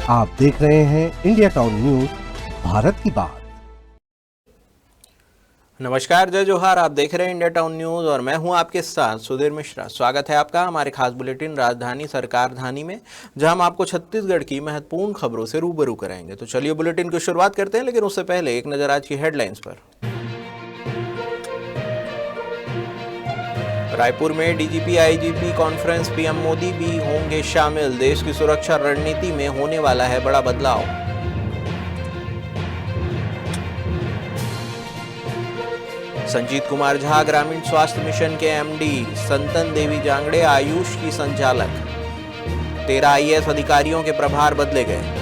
आप देख रहे हैं इंडिया टाउन न्यूज, भारत की बात। नमस्कार, जय जोहार। आप देख रहे हैं इंडिया टाउन न्यूज और मैं हूं आपके साथ सुधीर मिश्रा। स्वागत है आपका हमारे खास बुलेटिन राजधानी सरकारधानी में, जहां हम आपको छत्तीसगढ़ की महत्वपूर्ण खबरों से रूबरू कराएंगे। तो चलिए बुलेटिन की शुरुआत करते हैं, लेकिन उससे पहले एक नजर आज की हेडलाइंस पर। रायपुर में DGP IGP conference, PM Modi भी होंगे शामिल। देश की सुरक्षा रणनीति में होने वाला है बड़ा बदलाव। संजीत कुमार झा ग्रामीण स्वास्थ्य मिशन के एमडी, संतन देवी जांगड़े आयुष की संचालक। 13 आईएएस अधिकारियों के प्रभार बदले गए।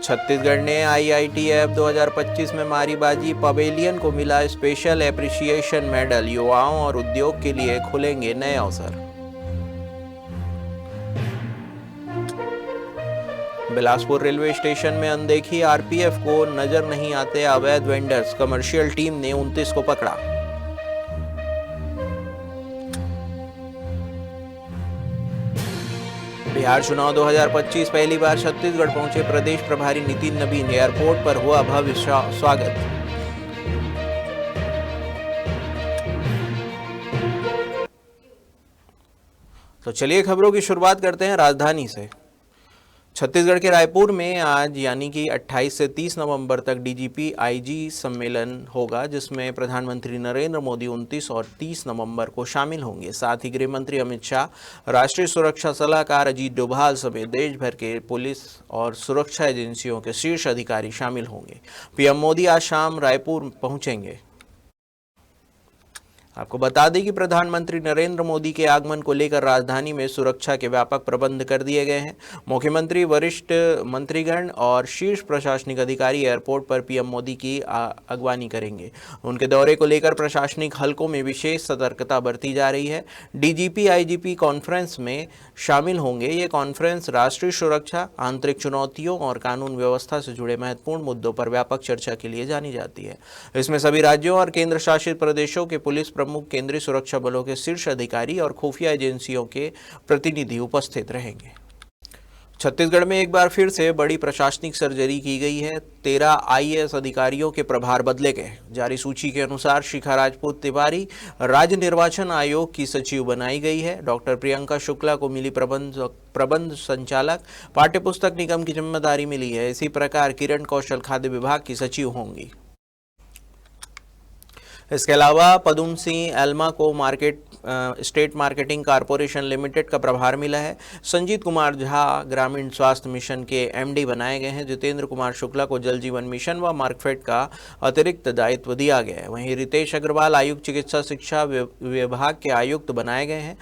छत्तीसगढ़ ने आईआईटीएफ 2025 में मारी बाजी, पवेलियन को मिला स्पेशल एप्रिसिएशन मेडल। युवाओं और उद्योग के लिए खुलेंगे नए अवसर। बिलासपुर रेलवे स्टेशन में अनदेखी, आरपीएफ को नजर नहीं आते अवैध वेंडर्स। कमर्शियल टीम ने 29 को पकड़ा। बिहार चुनाव 2025, पहली बार छत्तीसगढ़ पहुंचे प्रदेश प्रभारी नितिन नबीन। एयरपोर्ट पर हुआ भव्य स्वागत। तो चलिए खबरों की शुरुआत करते हैं राजधानी से। छत्तीसगढ़ के रायपुर में आज यानी कि 28 से 30 नवंबर तक डीजीपी आईजी सम्मेलन होगा, जिसमें प्रधानमंत्री नरेंद्र मोदी 29 और 30 नवंबर को शामिल होंगे। साथ ही गृह मंत्री अमित शाह, राष्ट्रीय सुरक्षा सलाहकार अजीत डोभाल समेत देश भर के पुलिस और सुरक्षा एजेंसियों के शीर्ष अधिकारी शामिल होंगे। पीएम मोदी आज शाम रायपुर पहुंचेंगे। आपको बता दें कि प्रधानमंत्री नरेंद्र मोदी के आगमन को लेकर राजधानी में सुरक्षा के व्यापक प्रबंध कर दिए गए हैं। मुख्यमंत्री, वरिष्ठ मंत्रीगण और शीर्ष प्रशासनिक अधिकारी एयरपोर्ट पर पीएम मोदी की अगवानी करेंगे। उनके दौरे को लेकर प्रशासनिक हलकों में विशेष सतर्कता बरती जा रही है। डीजीपी आईजीपी कॉन्फ्रेंस में शामिल होंगे। ये कॉन्फ्रेंस राष्ट्रीय सुरक्षा, आंतरिक चुनौतियों और कानून व्यवस्था से जुड़े महत्वपूर्ण मुद्दों पर व्यापक चर्चा के लिए जानी जाती है। इसमें सभी राज्यों और केंद्र शासित प्रदेशों के पुलिस प्रमुख, केंद्रीय सुरक्षा बलों के शीर्ष अधिकारी और खुफिया एजेंसियों के प्रतिनिधि उपस्थित रहेंगे। छत्तीसगढ़ में एक बार फिर से बड़ी प्रशासनिक सर्जरी की गई है। 13 आईएएस अधिकारियों के प्रभार बदले गए। जारी सूची के अनुसार शिखा राजपूत तिवारी राज्य निर्वाचन आयोग की सचिव बनाई गई है। डॉक्टर प्रियंका शुक्ला को मिली प्रबंध संचालक, पाठ्यपुस्तक निगम की जिम्मेदारी मिली है। इसी प्रकार किरण कौशल खाद्य विभाग की सचिव होंगी। इसके अलावा पदुम सिंह एल्मा को स्टेट मार्केटिंग कॉरपोरेशन लिमिटेड का प्रभार मिला है। संजीत कुमार झा ग्रामीण स्वास्थ्य मिशन के एमडी बनाए गए हैं। जितेंद्र कुमार शुक्ला को जल जीवन मिशन व मार्कफेड का अतिरिक्त दायित्व दिया गया है। वहीं रितेश अग्रवाल आयुक्त चिकित्सा शिक्षा विभाग के आयुक्त बनाए गए हैं।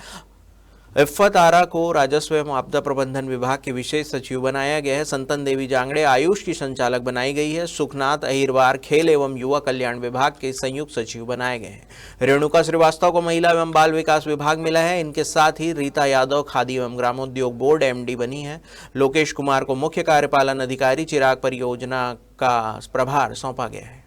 इफ्फत आरा को राजस्व एवं आपदा प्रबंधन विभाग के विशेष सचिव बनाया गया है। संतन देवी जांगड़े आयुष की संचालक बनाई गई है। सुखनाथ अहिरवार खेल एवं युवा कल्याण विभाग के संयुक्त सचिव बनाए गए हैं। रेणुका श्रीवास्तव को महिला एवं बाल विकास विभाग मिला है। इनके साथ ही रीता यादव खादी एवं ग्रामोद्योग बोर्ड एमडी बनी है। लोकेश कुमार को मुख्य कार्यपालन अधिकारी चिराग परियोजना का प्रभार सौंपा गया है।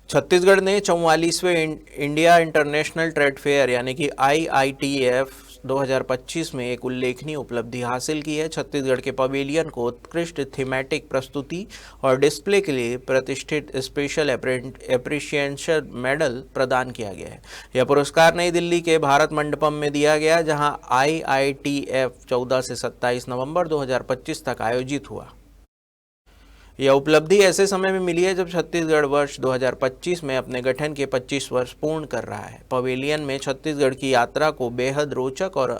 छत्तीसगढ़ ने 44वें इंडिया इंटरनेशनल ट्रेड फेयर यानी कि आईआईटीएफ 2025 में एक उल्लेखनीय उपलब्धि हासिल की है। छत्तीसगढ़ के पवेलियन को उत्कृष्ट थीमेटिक प्रस्तुति और डिस्प्ले के लिए प्रतिष्ठित स्पेशल एप्रिसिएशन मेडल प्रदान किया गया है। यह पुरस्कार नई दिल्ली के भारत मंडपम में दिया गया, जहां आईआईटीएफ 14 से 27 नवंबर 2025 तक आयोजित हुआ। यह उपलब्धि ऐसे समय में मिली है जब छत्तीसगढ़ वर्ष 2025 में अपने गठन के 25 वर्ष पूर्ण कर रहा है। पवेलियन में छत्तीसगढ़ की यात्रा को बेहद रोचक और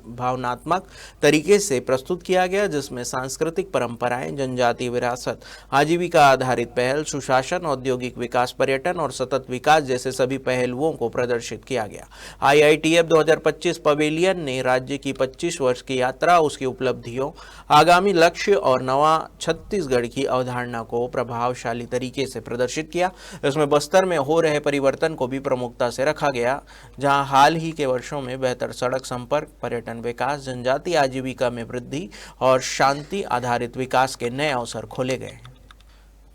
भावनात्मक तरीके से प्रस्तुत किया गया, जिसमें सांस्कृतिक परंपराएं, जनजातीय विरासत, आजीविका आधारित पहल, सुशासन, औद्योगिक विकास, पर्यटन और सतत विकास जैसे सभी पहलुओं को प्रदर्शित किया गया। आईआईटीएफ 2025 पवेलियन ने राज्य की 25 वर्ष की यात्रा, उसकी उपलब्धियों, आगामी लक्ष्य और नवा छत्तीसगढ़ की अवधारणा को प्रभावशाली तरीके से प्रदर्शित किया। इसमें बस्तर में हो रहे परिवर्तन को भी प्रमुखता से रखा गया, जहां हाल ही के वर्षों में बेहतर सड़क संपर्क, पर्यटन विकास, जनजातीय आजीविका में वृद्धि और शांति आधारित विकास के नए अवसर खोले गए।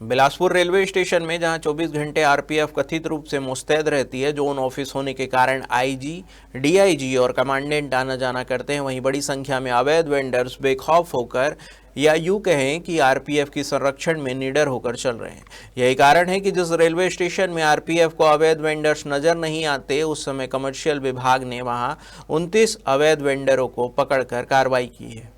बिलासपुर रेलवे स्टेशन में जहां 24 घंटे आरपीएफ कथित रूप से मुस्तैद रहती है, जोन ऑफिस होने के कारण आईजी, डीआईजी और कमांडेंट आना जाना करते हैं, वहीं बड़ी संख्या में अवैध वेंडर्स बेखौफ होकर या यूं कहें कि आरपीएफ की संरक्षण में निडर होकर चल रहे हैं। यही कारण है कि जिस रेलवे स्टेशन में आरपीएफ को अवैध वेंडर्स नजर नहीं आते, उस समय कमर्शियल विभाग ने वहां 29 अवैध वेंडरों को पकड़कर कार्रवाई की है।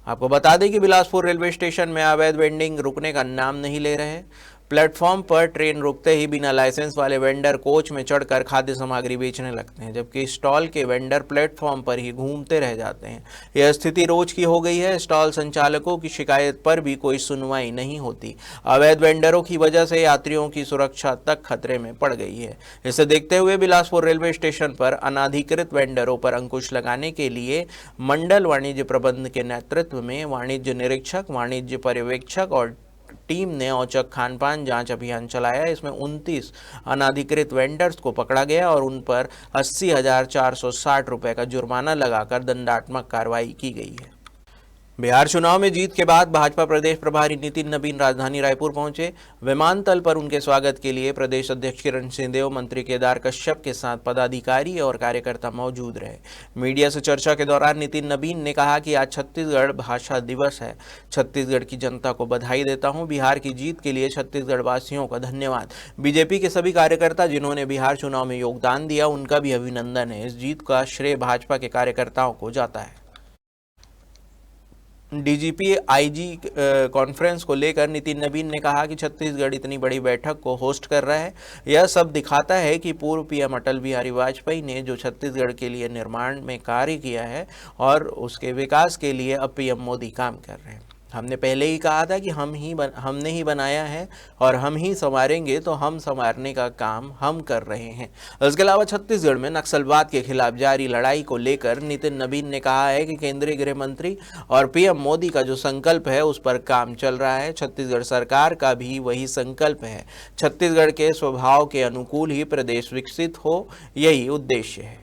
आपको बता दें कि बिलासपुर रेलवे स्टेशन में अवैध वेंडिंग रुकने का नाम नहीं ले रहे हैं। प्लेटफॉर्म पर ट्रेन रुकते ही बिना लाइसेंस वाले वेंडर कोच में चढ़कर खाद्य सामग्री बेचने लगते हैं, जबकि स्टॉल के वेंडर प्लेटफॉर्म पर ही घूमते रह जाते हैं। यह स्थिति रोज की हो गई है। स्टॉल संचालकों की शिकायत पर भी कोई सुनवाई नहीं होती। अवैध वेंडरों की वजह से यात्रियों की सुरक्षा तक खतरे में पड़ गई है। इसे देखते हुए बिलासपुर रेलवे स्टेशन पर अनाधिकृत वेंडरों पर अंकुश लगाने के लिए मंडल वाणिज्य प्रबंध के नेतृत्व में वाणिज्य निरीक्षक, वाणिज्य पर्यवेक्षक और टीम ने औचक खानपान जांच अभियान चलाया। इसमें 29 अनाधिकृत वेंडर्स को पकड़ा गया और उन पर 80,460 रुपए का जुर्माना लगाकर दंडात्मक कार्रवाई की गई है। बिहार चुनाव में जीत के बाद भाजपा प्रदेश प्रभारी नितिन नबीन राजधानी रायपुर पहुंचे। विमानतल पर उनके स्वागत के लिए प्रदेश अध्यक्ष किरण सिंहदेव, मंत्री केदार कश्यप के साथ पदाधिकारी और कार्यकर्ता मौजूद रहे। मीडिया से चर्चा के दौरान नितिन नबीन ने कहा कि आज छत्तीसगढ़ भाषा दिवस है। छत्तीसगढ़ की जनता को बधाई देता हूं। बिहार की जीत के लिए छत्तीसगढ़ वासियों का धन्यवाद। बीजेपी के सभी कार्यकर्ता जिन्होंने बिहार चुनाव में योगदान दिया, उनका भी अभिनंदन है। इस जीत का श्रेय भाजपा के कार्यकर्ताओं को जाता है। डीजीपी आईजी कॉन्फ्रेंस को लेकर नितिन नबीन ने कहा कि छत्तीसगढ़ इतनी बड़ी बैठक को होस्ट कर रहा है। यह सब दिखाता है कि पूर्व पीएम अटल बिहारी वाजपेयी ने जो छत्तीसगढ़ के लिए निर्माण में कार्य किया है और उसके विकास के लिए अब पीएम मोदी काम कर रहे हैं। हमने पहले ही कहा था कि हमने ही बनाया है और हम ही संवारेंगे, तो हम संवारने का काम हम कर रहे हैं। इसके अलावा छत्तीसगढ़ में नक्सलवाद के खिलाफ जारी लड़ाई को लेकर नितिन नबीन ने कहा है कि केंद्रीय गृह मंत्री और पीएम मोदी का जो संकल्प है उस पर काम चल रहा है। छत्तीसगढ़ सरकार का भी वही संकल्प है। छत्तीसगढ़ के स्वभाव के अनुकूल ही प्रदेश विकसित हो, यही उद्देश्य है।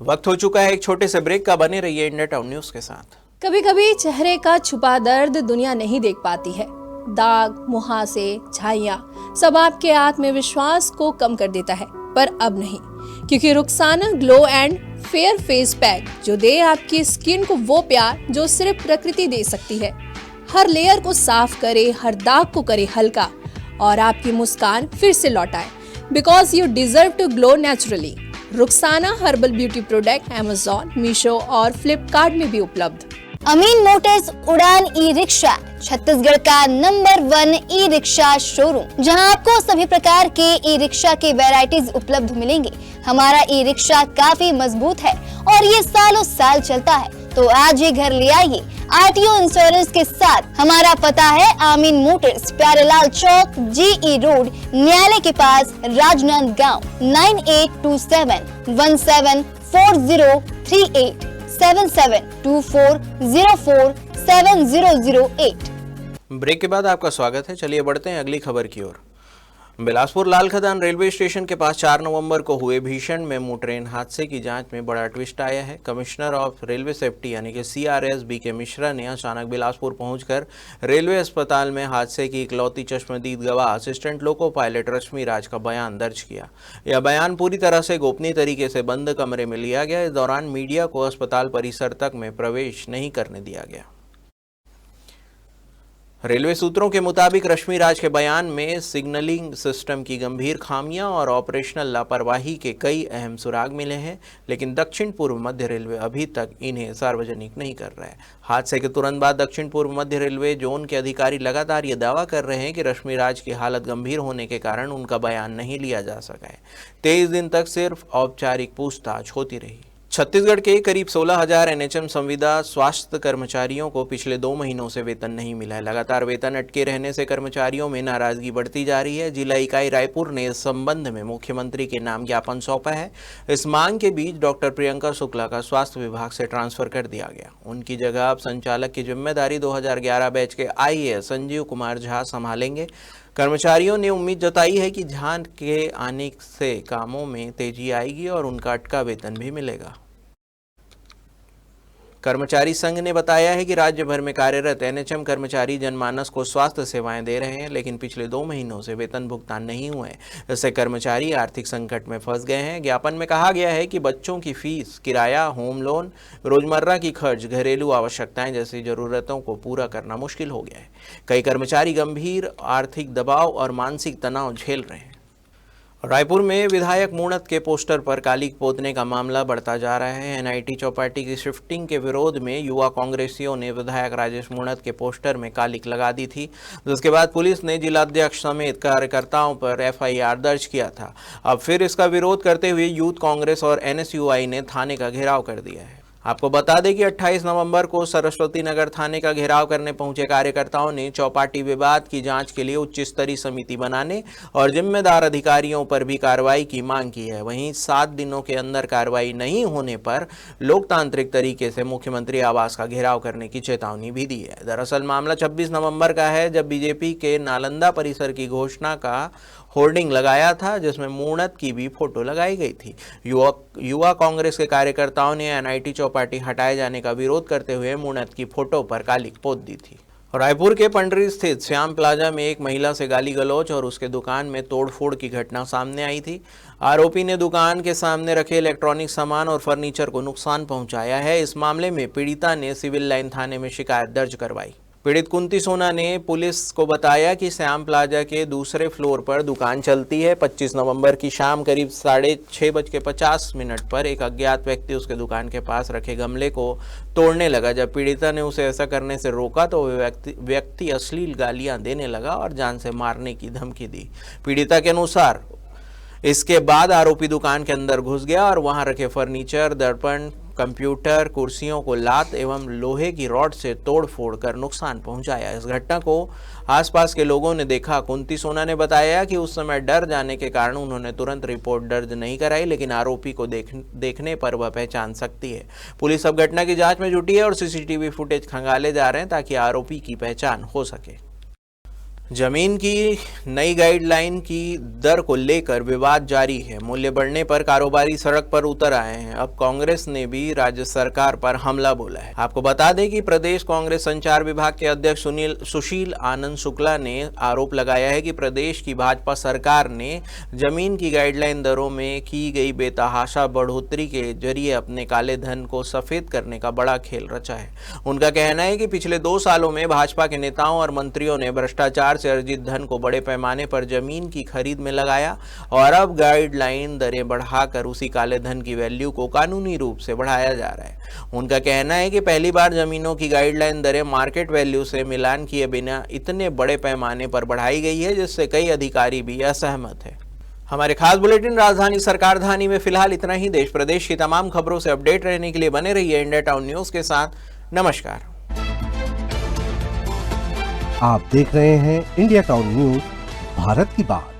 वक्त हो चुका है एक छोटे से ब्रेक का। बने रहिए इंडिया टाउन न्यूज के साथ। कभी कभी चेहरे का छुपा दर्द दुनिया नहीं देख पाती है। दाग, मुहासे, झाइयां सब आपके आत्मविश्वास को कम कर देता है, पर अब नहीं, क्योंकि Rukhsana glow and fair face pack जो दे आपकी स्किन को वो प्यार जो सिर्फ प्रकृति दे सकती है। हर लेयर को साफ करे, हर दाग को करे हल्का और आपकी मुस्कान फिर से लौटाए। Because you deserve to glow naturally. Rukhsana herbal beauty product Amazon, Meesho और फ्लिपकार्ट में भी उपलब्ध। अमीन मोटर्स उड़ान ई रिक्शा छत्तीसगढ़ का नंबर 1 ई रिक्शा शोरूम, जहां आपको सभी प्रकार के ई रिक्शा के वैरायटीज उपलब्ध मिलेंगे। हमारा ई रिक्शा काफी मजबूत है और ये सालों साल चलता है, तो आज ही घर ले आइए आरटीओ इंश्योरेंस के साथ। हमारा पता है अमीन मोटर्स, प्यारेलाल चौक, जीई रोड, न्यायालय के पास, राजनांदगांव। 9827174038 7724047008। ब्रेक के बाद आपका स्वागत है। चलिए बढ़ते हैं अगली खबर की ओर। बिलासपुर लाल खदान रेलवे स्टेशन के पास 4 नवंबर को हुए भीषण मेमू ट्रेन हादसे की जांच में बड़ा ट्विस्ट आया है। कमिश्नर ऑफ रेलवे सेफ्टी यानी कि सीआरएस बीके मिश्रा ने अचानक बिलासपुर पहुंचकर रेलवे अस्पताल में हादसे की इकलौती चश्मदीद गवाह असिस्टेंट लोको पायलट रश्मि राज का बयान दर्ज किया। यह बयान पूरी तरह से गोपनीय तरीके से बंद कमरे में लिया गया। इस दौरान मीडिया को अस्पताल परिसर तक में प्रवेश नहीं करने दिया गया। रेलवे सूत्रों के मुताबिक रश्मि राज के बयान में सिग्नलिंग सिस्टम की गंभीर खामियां और ऑपरेशनल लापरवाही के कई अहम सुराग मिले हैं, लेकिन दक्षिण पूर्व मध्य रेलवे अभी तक इन्हें सार्वजनिक नहीं कर रहा है। हादसे के तुरंत बाद दक्षिण पूर्व मध्य रेलवे जोन के अधिकारी लगातार ये दावा कर रहे हैं कि रश्मि राज की हालत गंभीर होने के कारण उनका बयान नहीं लिया जा सका है। 23 दिन तक सिर्फ औपचारिक पूछताछ होती रही। छत्तीसगढ़ के करीब 16,000 एनएचएम संविदा स्वास्थ्य कर्मचारियों को पिछले 2 महीनों से वेतन नहीं मिला है। लगातार वेतन अटके रहने से कर्मचारियों में नाराजगी बढ़ती जा रही है। जिला इकाई रायपुर ने इस संबंध में मुख्यमंत्री के नाम ज्ञापन सौंपा है। इस मांग के बीच डॉक्टर प्रियंका शुक्ला का स्वास्थ्य विभाग से ट्रांसफर कर दिया गया। उनकी जगह अब संचालक की जिम्मेदारी 2011 बैच के आईएएस संजीव कुमार झा संभालेंगे। कर्मचारियों ने उम्मीद जताई है कि झा के आने से कामों में तेजी आएगी और उनका अटका वेतन भी मिलेगा। कर्मचारी संघ ने बताया है कि राज्य भर में कार्यरत एनएचएम कर्मचारी जनमानस को स्वास्थ्य सेवाएं दे रहे हैं, लेकिन पिछले 2 महीनों से वेतन भुगतान नहीं हुए, इससे कर्मचारी आर्थिक संकट में फंस गए हैं। ज्ञापन में कहा गया है कि बच्चों की फीस, किराया, होम लोन, रोजमर्रा की खर्च, घरेलू आवश्यकताएं जैसी जरूरतों को पूरा करना मुश्किल हो गया है। कई कर्मचारी गंभीर आर्थिक दबाव और मानसिक तनाव झेल रहे हैं। रायपुर में विधायक मूणत के पोस्टर पर कालिक पोतने का मामला बढ़ता जा रहा है। एनआईटी चौपाटी की शिफ्टिंग के विरोध में युवा कांग्रेसियों ने विधायक राजेश मूणत के पोस्टर में कालिक लगा दी थी, जिसके बाद पुलिस ने जिलाध्यक्ष समेत कार्यकर्ताओं पर एफआईआर दर्ज किया था। अब फिर इसका विरोध करते हुए यूथ कांग्रेस और एनएसयूआई ने थाने का घेराव कर दिया है। आपको बता दें कि 28 नवंबर को सरस्वती नगर थाने का घेराव करने पहुंचे कार्यकर्ताओं ने चौपाटी विवाद की जांच के लिए उच्च स्तरीय समिति बनाने और जिम्मेदार अधिकारियों पर भी कार्रवाई की मांग की है। वहीं 7 दिनों के अंदर कार्रवाई नहीं होने पर लोकतांत्रिक तरीके से मुख्यमंत्री आवास का घेराव करने की चेतावनी भी दी है। दरअसल मामला 26 नवंबर का है, जब बीजेपी के नालंदा परिसर की घोषणा का होर्डिंग लगाया था, जिसमें मूणत की भी फोटो लगाई गई थी। युवा कांग्रेस के कार्यकर्ताओं ने एनआईटी चौपाटी हटाए जाने का विरोध करते हुए मूणत की फोटो पर कालिक पोत दी थी। रायपुर के पंडरी स्थित श्याम प्लाजा में एक महिला से गाली गलौज और उसके दुकान में तोड़फोड़ की घटना सामने आई थी। आरोपी ने दुकान के सामने रखे इलेक्ट्रॉनिक सामान और फर्नीचर को नुकसान पहुंचाया है। इस मामले में पीड़िता ने सिविल लाइन थाने में शिकायत दर्ज करवाई। पीड़ित कुंती सोना ने पुलिस को बताया कि श्याम प्लाजा के दूसरे फ्लोर पर दुकान चलती है। 25 नवंबर की शाम करीब 6:50 पर एक अज्ञात व्यक्ति उसके दुकान के पास रखे गमले को तोड़ने लगा। जब पीड़िता ने उसे ऐसा करने से रोका तो वह व्यक्ति अश्लील गालियां देने लगा और जान से मारने की धमकी दी। पीड़िता के अनुसार इसके बाद आरोपी दुकान के अंदर घुस गया और वहां रखे फर्नीचर, दर्पण, कंप्यूटर, कुर्सियों को लात एवं लोहे की रॉड से तोड़-फोड़ कर नुकसान पहुंचाया। इस घटना को आसपास के लोगों ने देखा। कुंती सोना ने बताया कि उस समय डर जाने के कारण उन्होंने तुरंत रिपोर्ट दर्ज नहीं कराई, लेकिन आरोपी को देखने पर वह पहचान सकती है। पुलिस अब घटना की जांच में जुटी है और सीसीटीवी फुटेज खंगाले जा रहे हैं ताकि आरोपी की पहचान हो सके। जमीन की नई गाइडलाइन की दर को लेकर विवाद जारी है। मूल्य बढ़ने पर कारोबारी सड़क पर उतर आए हैं। अब कांग्रेस ने भी राज्य सरकार पर हमला बोला है। आपको बता दें कि प्रदेश कांग्रेस संचार विभाग के अध्यक्ष सुशील आनंद शुक्ला ने आरोप लगाया है कि प्रदेश की भाजपा सरकार ने जमीन की गाइडलाइन दरों में की गई बेतहाशा बढ़ोतरी के जरिए अपने काले धन को सफेद करने का बड़ा खेल रचा है। उनका कहना है कि पिछले 2 सालों में भाजपा के नेताओं और मंत्रियों ने भ्रष्टाचार से अर्जित धन को बड़े पैमाने पर जमीन की खरीद में लगाया और अब गाइडलाइन दरें बढ़ाकर उसी काले धन की वैल्यू को कानूनी रूप से बढ़ाया जा रहा है। उनका कहना है कि पहली बार जमीनों की गाइडलाइन दरें मार्केट वैल्यू से मिलान किए बिना इतने बड़े पैमाने पर बढ़ाई गई है, जिससे कई अधिकारी भी असहमत है। हमारे खास बुलेटिन राजधानी सरकार धानी में फिलहाल इतना ही। देश प्रदेश की तमाम खबरों से अपडेट रहने के लिए बने रहिए इंडिया टाउन न्यूज के साथ। नमस्कार। आप देख रहे हैं इंडिया टाउन न्यूज, भारत की बात।